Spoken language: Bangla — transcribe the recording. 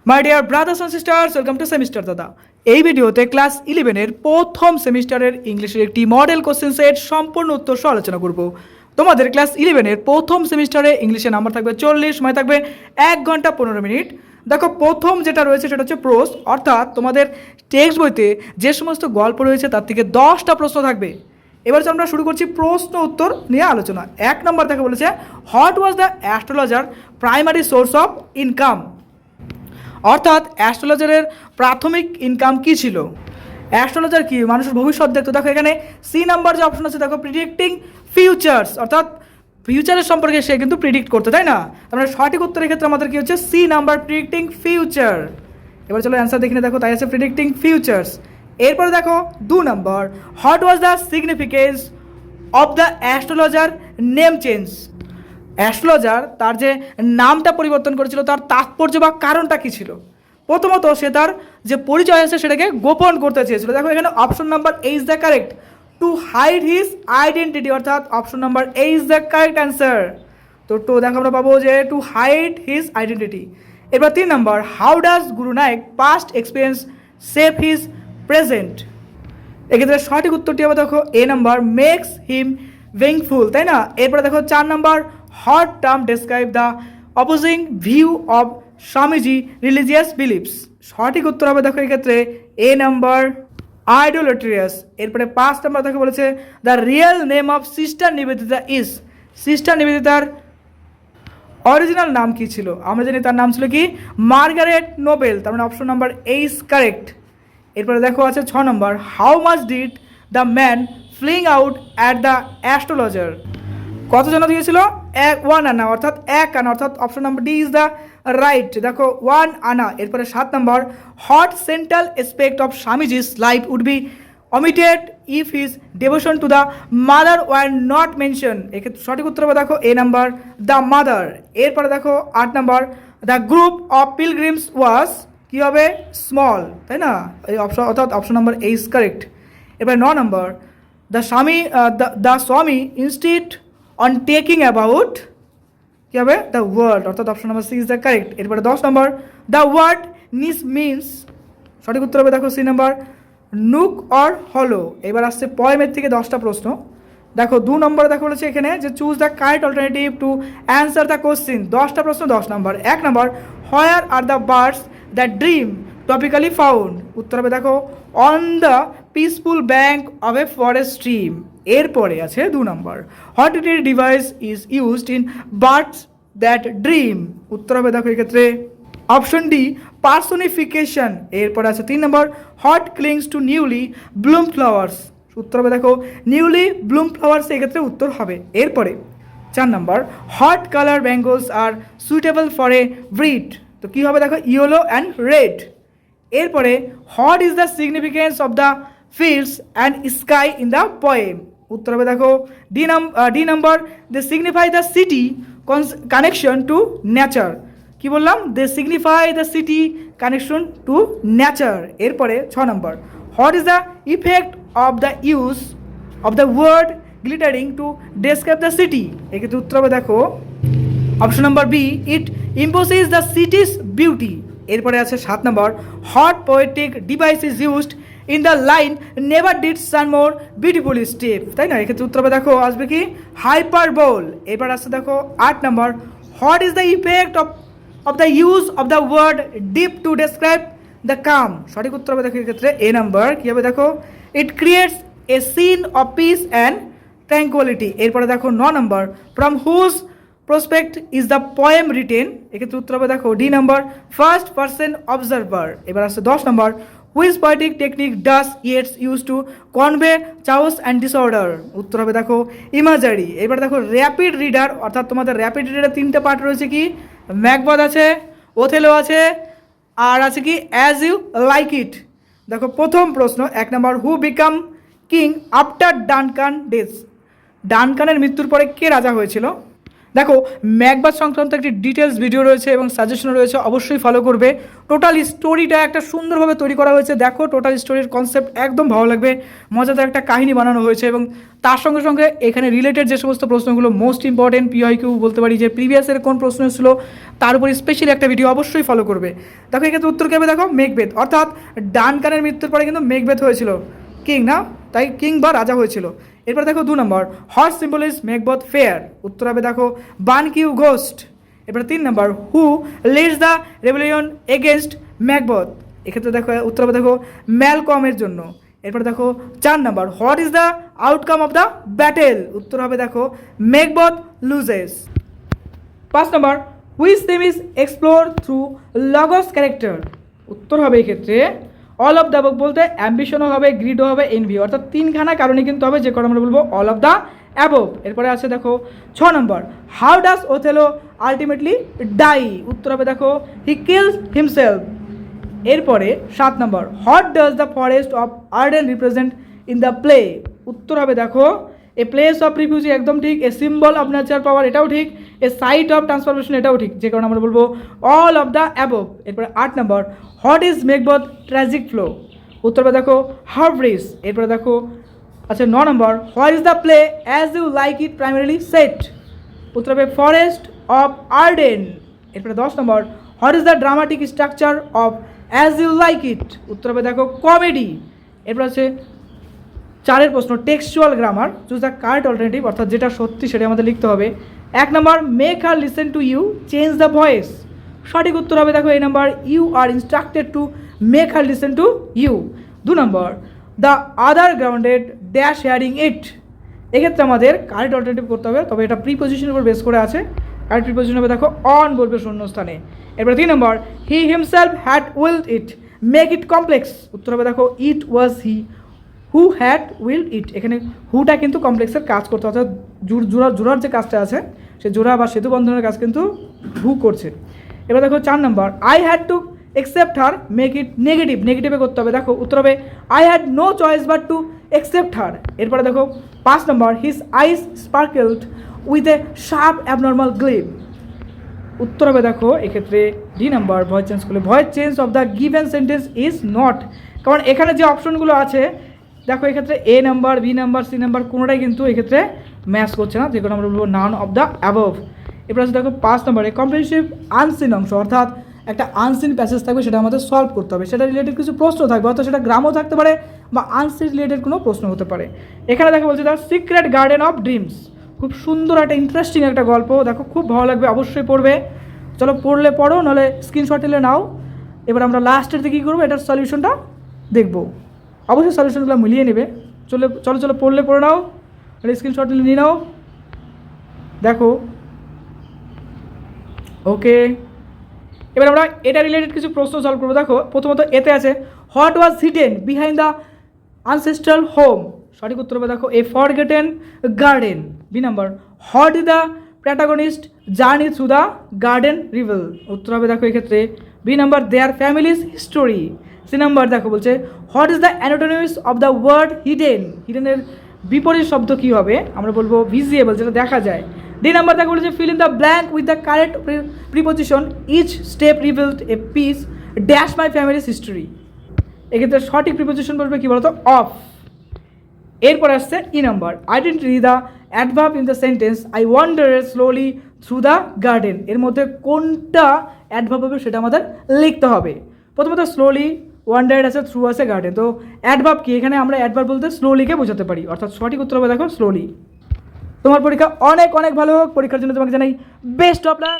My dear brothers and sisters, welcome to semester দাদা। এই ভিডিওতে ক্লাস 11-এর প্রথম সেমিস্টারের ইংলিশের একটি মডেল কোশ্চেন সেট সম্পূর্ণ উত্তর সহ আলোচনা করব। তোমাদের ক্লাস 11-এর প্রথম সেমিস্টারে ইংলিশের নাম্বার থাকবে 40, সময় থাকবে 1 ঘন্টা 15 মিনিট। দেখো, প্রথম যেটা রয়েছে সেটা হচ্ছে প্রোস, অর্থাৎ তোমাদের টেক্সট বইতে যে সমস্ত গল্প রয়েছে তার থেকে 10টা প্রশ্ন থাকবে। এবার আমরা শুরু করছি প্রশ্ন উত্তর নিয়ে আলোচনা। 1 নম্বর থেকে বলেছে, what was the astrologer primary source of income, অর্থাৎ অ্যাস্ট্রোলজারের প্রাথমিক ইনকাম কী ছিল। অ্যাস্ট্রোলজার কি মানুষের ভবিষ্যৎ দেখতো। দেখো এখানে সি নাম্বার যে অপশন আছে, দেখো প্রিডিক্টিং ফিউচার্স, অর্থাৎ ফিউচারের সম্পর্কে সে কিন্তু প্রিডিক্ট করতো, তাই না? তার মানে সঠিক উত্তরের ক্ষেত্রে আমাদের কি হচ্ছে, সি নাম্বার, প্রিডিক্টিং ফিউচার। এবার চলো অ্যান্সার দেখে দেখো, তাই আছে প্রিডিক্টিং ফিউচার্স। এরপরে দেখো 2 নম্বর, what was the significance of the astrologer name change. Astrologer তার যে নামটা পরিবর্তন করেছিল তার তাৎপর্য বা কারণটা কী ছিল। প্রথমত সে তার যে পরিচয় আছে সেটাকে গোপন করতে চেয়েছিল। দেখো এখানে option number A is the correct, to hide his identity, অর্থাৎ option number A is the correct answer. তো দেখো আমরা পাবো যে টু হাইড হিজ আইডেন্টিটি। এবার 3 নম্বর, how does Guru Nayak past experience save his present. এক্ষেত্রে সঠিক উত্তরটি হবে দেখো এ নাম্বার, মেক্স হিম ভেংফুল, তাই না? এরপরে দেখো 4 নম্বর, what term describe the opposing view of Swamiji religious beliefs. সঠিক উত্তর হবে দেখো এক্ষেত্রে এ নাম্বার, আইডোলেট্রিয়াস। এরপরে 5 নম্বর দেখো বলেছে, the real name of sister Nivedita is. Sister নিবেদিতার অরিজিনাল নাম কি ছিল? আমরা জানি তার নাম ছিল কি, মার্গারেট নোবেল। তার মানে option number A is correct. এরপরে দেখো আছে 6 নম্বর, how much did the man fling out at the astrologer. কত জন দিয়েছিল? 1 আনা, অর্থাৎ 1 আনা, অর্থাৎ option number D is the right. দেখো 1 আনা। এরপরে 7 নম্বর, what central aspect of Swamiji's life would be omitted if his devotion to the mother were not mentioned। এক্ষেত্রে সঠিক উত্তর হবে দেখো এ নাম্বার, দ্য মাদার। এরপরে দেখো 8 নম্বর, the group of pilgrims was, কী হবে, স্মল, তাই না? এই অপশন, অর্থাৎ option number A is correct. এবার 9 নম্বর, the Swami insisted on taking about, কী হবে, দ্য ওয়ার্ল্ড, অর্থাৎ option number C is the correct. এরপরে 10 নম্বর, দ্য ওয়ার্ড নিস মিনস, সঠিক উত্তর হবে দেখো সি নাম্বার, নুক অর হলো। এবার আসছে পয়েমের থেকে 10টা প্রশ্ন। দেখো 2 নম্বরে দেখো বলেছে এখানে যে choose the correct alternative to answer the question. 10টা প্রশ্ন, 10 নম্বর। 1 নম্বর, where are the birds the dream typically found. উত্তর হবে দেখো on the peaceful bank of a forest stream. এরপরে আছে 2 নম্বর, what device is used in birds that dream. উত্তর হবে দেখো এক্ষেত্রে অপশন ডি, পার্সোনিফিকেশন। এরপরে আছে 3 নম্বর, what clings to newly bloom flowers. উত্তর হবে দেখো নিউলি ব্লুম ফ্লাওয়ার্স, এক্ষেত্রে উত্তর হবে। এরপরে 4 নম্বর, what colour bangles are suitable for a bride. তো কী হবে দেখো ইয়েলো অ্যান্ড রেড। এরপরে what is the significance of the fields and sky in the poem. উত্তর হবে দেখো D number, they signify the city connection to nature. কি বললাম, they signify the city connection to nature. এরপরে 6 নম্বর, what is the effect of the use of the word glittering to describe the city. এক্ষেত্রে উত্তর হবে দেখো option number B, it imposes the city's beauty. এরপরে আছে 7 নম্বর, what poetic device is used in the line never did sun more beautiful step, তাই না? এক্ষেত্রে উত্তর হবে দেখো আসবে কি, হাইপারবোল। এবার আসছে দেখো 8 নম্বর, what is the effect of the use of the word deep to describe the calm. সঠিক উত্তর হবে দেখো এক্ষেত্রে এ নাম্বার, কী হবে দেখো, it creates a scene of peace and tranquillity. এরপরে দেখো 9 নম্বর, from whose prospect is the poem written. এক্ষেত্রে উত্তর হবে দেখো D number, first person observer. এবার আসছে 10 নম্বর, which poetic technique does Yeats use to convey chaos and disorder. উত্তর হবে দেখো ইমাজারি। এবার দেখো র্যাপিড রিডার, অর্থাৎ তোমাদের র্যাপিড রিডারের 3টে পার্ট রয়েছে, কি, ম্যাকবেথ আছে, ওথেলো আছে, আর আছে কি অ্যাজ ইউ লাইক ইট। দেখো প্রথম প্রশ্ন 1 নম্বর, who become king after Duncan death. ডানকানের মৃত্যুর পরে কে রাজা হয়েছিল? দেখো ম্যাকবেথ সংক্রান্ত একটি ডিটেলস ভিডিও রয়েছে এবং সাজেশন রয়েছে, অবশ্যই ফলো করবে। টোটাল স্টোরিটা একটা সুন্দরভাবে তৈরি করা হয়েছে। দেখো টোটাল স্টোরির কনসেপ্ট একদম ভালো লাগবে, মজাদার একটা কাহিনী বানানো হয়েছে এবং তার সঙ্গে সঙ্গে এখানে রিলেটেড যে সমস্ত প্রশ্নগুলো মোস্ট ইম্পর্টেন্ট, পিওয়াইকিউ বলতে পারি যে প্রিভিয়াসের কোন প্রশ্ন ছিল তার উপর স্পেশালি একটা ভিডিও অবশ্যই ফলো করবে। দেখো এক্ষেত্রে উত্তর কী হবে, দেখো মেঘবেদ, অর্থাৎ ডানকানের মৃত্যুর পরে কিন্তু মেঘবেদ হয়েছিল, কিং না, তাই কিং বা রাজা হয়েছিল। এরপর দেখো 2 নম্বর, হর্স সিম্বলিজ মেঘবত ফেয়ার, উত্তর হবে দেখো বান কিউ ঘোস্ট। এরপর 3 নম্বর, who leads the revolution against Macbeth, এক্ষেত্রে দেখো উত্তর হবে দেখো ম্যালকমের জন্য। এরপর দেখো 4 নম্বর, what is the outcome of the battle, উত্তর হবে দেখো মেঘবত লুজেস। 5 নম্বর, which theme is explore through logs character, উত্তর হবে এক্ষেত্রে অল অফ দ্য অ্যাবভ, বলতে অ্যাম্বিশনও হবে, গ্রিডও হবে, এনভি, অর্থাৎ 3খানা কারণে কিন্তু হবে, যে কারণে আমরা বলবো অল অফ দ্য অ্যাবভ। এরপরে আছে দেখো 6 নম্বর, how does Othello ultimately die, উত্তর হবে দেখো হি কিলস হিমসেলফ। এরপরে 7 নম্বর, what does the forest of Arden represent in the play, উত্তর হবে দেখো এ প্লেস অফ রিফিউজি, একদম ঠিক, a symbol of natural power, এটাও ঠিক, এ সাইট অফ ট্রান্সফরমেশন, এটাও ঠিক, যে কারণে আমরা বলবো অল অফ দ্য অ্যাবভ। এরপরে 8 নম্বর, what is Macbeth tragic flaw, উত্তর হবে দেখো হার্ব্রিজ। এরপরে দেখো আচ্ছা 9 নম্বর, what is the play As You Like It primarily set, উত্তর হবে ফরেস্ট অফ আর্ডেন। এরপরে 10 নম্বর, what is the dramatic structure of As You Like It, উত্তর হবে দেখো কমেডি। এরপর আছে 4 প্রশ্ন, textual grammar, choose the correct alternative, অর্থাৎ যেটা সত্যি সেটা আমাদের লিখতে হবে। 1 নম্বর, make her listen to you, change the voice, সঠিক উত্তর হবে দেখো A number, you are instructed to make her listen to you. 2 নম্বর, the other grounded dash hearing it, এক্ষেত্রে আমাদের কারেক্ট অল্টারনেটিভ করতে হবে, তবে এটা প্রিপোজিশনের উপর বেস করে আছে, কারেক্ট প্রিপোজিশন হবে দেখো অন, বলবে শূন্যস্থানে। এরপরে 3 নম্বর, he himself had willed it make it complex, উত্তর হবে দেখো ইট ওয়াজ হি হু হ্যাড উইলড ইট, এখানে হুটা কিন্তু কমপ্লেক্সের কাজ করতে, অর্থাৎ জোড়ার যে কাজটা আছে সে জোড়া বা সেতু বন্ধনের কাজ কিন্তু হু করছে। এবার দেখো 4 নম্বর, I had to accept her make it negative, নেগেটিভে করতে হবে, দেখো উত্তর হবে I had no choice but to accept her. এরপরে দেখো 5 নম্বর, his eyes sparkled with a sharp abnormal gleam, উত্তর হবে দেখো এক্ষেত্রে ডি নাম্বার, ভয়েস চেঞ্জ করলে voice change of the given sentence is not, কারণ এখানে যে অপশনগুলো আছে দেখো এক্ষেত্রে A number, B number, C number কোনোটাই কিন্তু এক্ষেত্রে ম্যাচ করছে না, যে কোনো আমরা বলবো নান অফ দ্য অ্যাবভ। এরপর আছে দেখো 5 নম্বরে কম্প্রিহেনসিভ আনসিন অংশ, অর্থাৎ একটা আনসিন প্যাসেজ থাকবে, সেটা আমাদের সলভ করতে হবে, সেটা রিলেটেড কিছু প্রশ্ন থাকবে, অর্থাৎ সেটা গ্রামও থাকতে পারে বা আনসিন রিলেটেড কোনো প্রশ্ন হতে পারে। এখানে দেখো বলছে the secret garden of dreams, খুব সুন্দর একটা ইন্টারেস্টিং একটা গল্প, দেখো খুব ভালো লাগবে, অবশ্যই পড়বে। চলো পড়লে পড়ো, নাহলে স্ক্রিনশট নিলে নাও। এবার আমরা লাস্টের দিকে কী করবো, এটার সলিউশনটা দেখবো, অবশ্যই সলিউশনগুলো মিলিয়ে নেবে। চলো চলো পড়লে পড়ে নাও, এটা স্ক্রিনশট নিয়ে নাও, দেখো ওকে। এবার আমরা এটা রিলেটেড কিছু প্রশ্ন সলভ করবো। দেখো প্রথমত এতে আছে what was hidden behind the ancestral home, সঠিক উত্তর হবে দেখো a forgotten garden. B number, what is the protagonist journey through the garden reveal, উত্তর হবে দেখো এক্ষেত্রে B number their family's history. C number দেখো বলছে what is the antonyms of the word hidden, হিডেনের বিপরীত শব্দ কী হবে, আমরা বলবো ভিজিয়েবল, যেটা দেখা যায়। ডি নাম্বার দেখো বলেছে fill in the blank with the correct preposition, each step revealed a piece dash my family's history, এক্ষেত্রে সঠিক প্রিপোজিশন বলবে কী বলতো অফ। এরপর আসছে E number, identify the adverb in the sentence I wander slowly through the garden, এর মধ্যে কোনটা অ্যাডভার্ব হবে সেটা আমাদের লিখতে হবে। প্রথমত স্লোলি, ওয়ান্ডার্ড আছে, থ্রু আছে, গার্ডেন, তো অ্যাডভার্ব কি, এখানে আমরা অ্যাডভার্ব বলতে স্লোলিকে বোঝাতে পারি, অর্থাৎ সঠিক উত্তর হবে দেখো স্লোলি। তোমার পরীক্ষা অনেক অনেক ভালো হোক, পরীক্ষার জন্য তোমাকে জানাই বেস্ট অফ লাক।